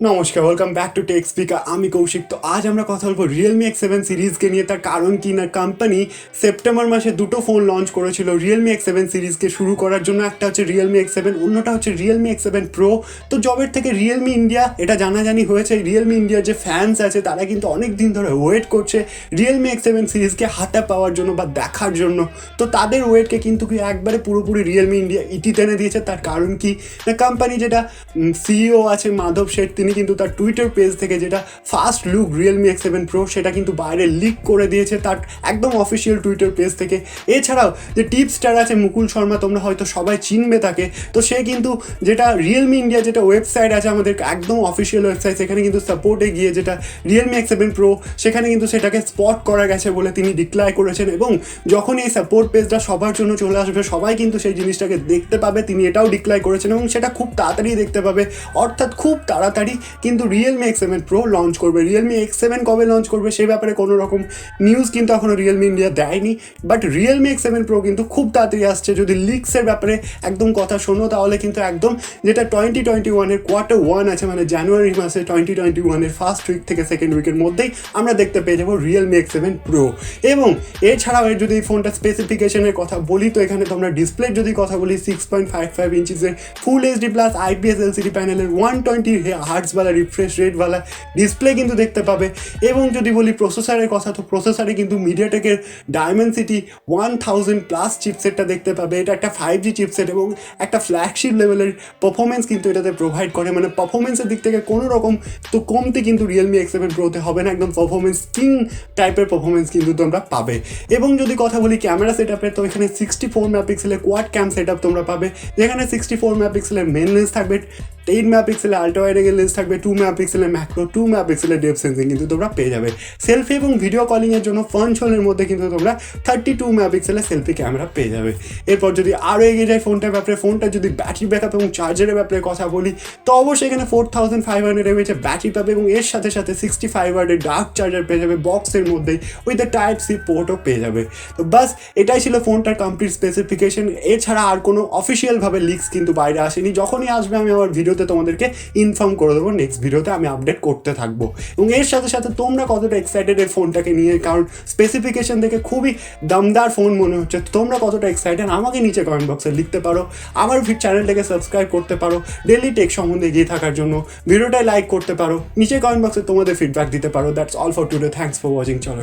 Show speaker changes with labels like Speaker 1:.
Speaker 1: নমস্কার, welcome back to Tech Speaker. আমি কৌশিক। তো আজ আমরা কথা বলবো রিয়েলমি X7 সিরিজকে নিয়ে। তার কারণ কি না, কোম্পানি সেপ্টেম্বর মাসে দুটো ফোন লঞ্চ করেছিল রিয়েলমি X7 সিরিজকে শুরু করার জন্য। একটা হচ্ছে রিয়েলমি X7, অন্যটা হচ্ছে রিয়েলমি X7 প্রো। তো জবের থেকে রিয়েলমি ইন্ডিয়া এটা জানাজানি হয়েছে, রিয়েলমি ইন্ডিয়ার যে ফ্যান্স আছে তারা কিন্তু অনেক দিন ধরে ওয়েট করছে রিয়েলমি X7 সিরিজকে হাতে পাওয়ার জন্য বা দেখার জন্য। তো তাদের ওয়েটকে কিন্তু একবারে পুরোপুরি রিয়েলমি ইন্ডিয়া ইটি টেনে দিয়েছে। তার কারণ কি না, কোম্পানি যেটা সিইও আছে মাধব শেঠ, তিনি কিন্তু তার টুইটার পেজ থেকে যেটা first look Realme X7 pro সেটা কিন্তু বাইরে লিক করে দিয়েছে তার একদম অফিসিয়াল টুইটার পেজ থেকে। এছাড়াও যে টিপ স্টার আছে মুকুল শর্মা, তোমরা হয়তো সবাই চিনবে তাকে। তো সে কিন্তু যেটা রিয়েলমি ইন্ডিয়া যেটা ওয়েবসাইট আছে আমাদের একদম অফিসিয়াল ওয়েবসাইট, সেখানে কিন্তু সাপোর্টে গিয়ে যেটা রিয়েলমি X7 প্রো সেখানে কিন্তু সেটাকে স্পট করা গেছে বলে তিনি ডিক্লেয়ার করেছেন। এবং যখন এই সাপোর্ট পেজটা সবার জন্য চলে আসবে সবাই কিন্তু সেই জিনিসটাকে দেখতে পাবে, তিনি এটাও ডিক্লেয়ার করেছেন। এবং সেটা খুব তাড়াতাড়ি দেখতে পাবে, অর্থাৎ খুব তাড়াতাড়ি কিন্তু রিয়েলমি X7 প্রো লঞ্চ করবে। রিয়েলমি X7 কবে লঞ্চ করবে সে ব্যাপারে কোনো রকম নিউজ কিন্তু এখনও রিয়েলমি ইন্ডিয়া দেয়নি, বাট রিয়েলমি X7 প্রো কিন্তু খুব তাড়াতাড়ি আসছে। যদি লিক্সের ব্যাপারে একদম কথা শোনো তাহলে কিন্তু একদম যেটা 2021-এর Q1 আছে, মানে জানুয়ারি মাসে 2021-এর ফার্স্ট উইক থেকে সেকেন্ড উইকের মধ্যেই আমরা দেখতে পেয়ে যাবো রিয়েলমি X7 প্রো। এবং এছাড়াও এর যদি এই ফোনটা স্পেসিফিকেশনের কথা বলি, তো এখানে তোমরা ডিসপ্লের যদি কথা বলি 6.55 ইঞ্চিসের full HD plus IPS LCD প্যানেলের 120 হার্টজওয়ালা রিফ্রেশ রেটওয়ালা ডিসপ্লে কিন্তু দেখতে পাবে। এবং যদি বলি প্রসেসরের কথা, তো প্রসেসরে কিন্তু মিডিয়াটেকের ডায়মেনসিটি 1000+ চিপসেটটা দেখতে পাবে। এটা একটা 5G চিপসেট এবং একটা ফ্ল্যাগশিপ লেভেলের পারফরমেন্স কিন্তু এটাতে প্রোভাইড করে। মানে পারফরমেন্সের দিক থেকে কোনো রকম তো কমতি কিন্তু রিয়েলমি X7 প্রোতে হবে না, একদম পারফরমেন্স কিং টাইপের পারফরমেন্স কিন্তু তোমরা পাবে। এবং যদি কথা বলি ক্যামেরা সেট আপের, তো এখানে 64 মেগাপিক্সেলের কোয়াড ক্যাম সেট আপ তোমরা পাবে, যেখানে 64 মেগাপিক্সেলের মেন লেন্স থাকবে, 8 মেগাপিক্সেলের আল্ট্রা ওয়াইড অ্যাঙ্গেল লেন্স থাকবে, 2 মেগাপিক্সেলের ম্যাক্রো, 2 মেগাপিক্সেলের ডেপথ সেন্সিং কিন্তু তোমরা পেয়ে যাবে। সেলফি এবং ভিডিও কলিংয়ের জন্য ফ্রন্ট শোলের মধ্যে কিন্তু তোমরা 32 মেগাপিক্সেলের সেলফি ক্যামেরা পেয়ে যাবে। এরপর যদি আরও এগিয়ে যায় ফোনটার ব্যাপারে, ফোনটার যদি ব্যাটারি ব্যাকআপ এবং চার্জারের ব্যাপারে কথা বলি, তো অবশ্যই এখানে 4500 mAh ব্যাটারি পাবে এবং এর সাথে সাথে 65 ওয়াটের ডার্ক চার্জার পেয়ে যাবে বক্সের মধ্যেই, উইথ দ্য টাইপ সি পোর্টও পেয়ে যাবে। তো বাস এটাই ছিল ফোনটার কমপ্লিট স্পেসিফিকেশন। এছাড়া আর কোনো অফিসিয়ালভাবে লিক্স কিন্তু বাইরে আসেনি। যখনই আসবে আমি আমার ভিডিওতে তোমাদেরকে ইনফর্ম করে দেবো, নেক্সট ভিডিওতে আমি আপডেট করতে থাকবো। এবং এর সাথে সাথে তোমরা কতটা এক্সাইটেড এই ফোনটাকে নিয়ে, কারণ স্পেসিফিকেশন দেখে খুবই দমদার ফোন মনে হচ্ছে। তোমরা কতটা এক্সাইটেড আমাকে নিচে কমেন্ট বক্সে লিখতে পারো। আমার চ্যানেলটাকে সাবস্ক্রাইব করতে পারো ডেইলি টেক সম্বন্ধে এগিয়ে থাকার জন্য। ভিডিওটাই লাইক করতে পারো, নিচে কমেন্ট বক্সে তোমাদের ফিডব্যাক দিতে পারো। That's all for today, thanks for watching. চলো।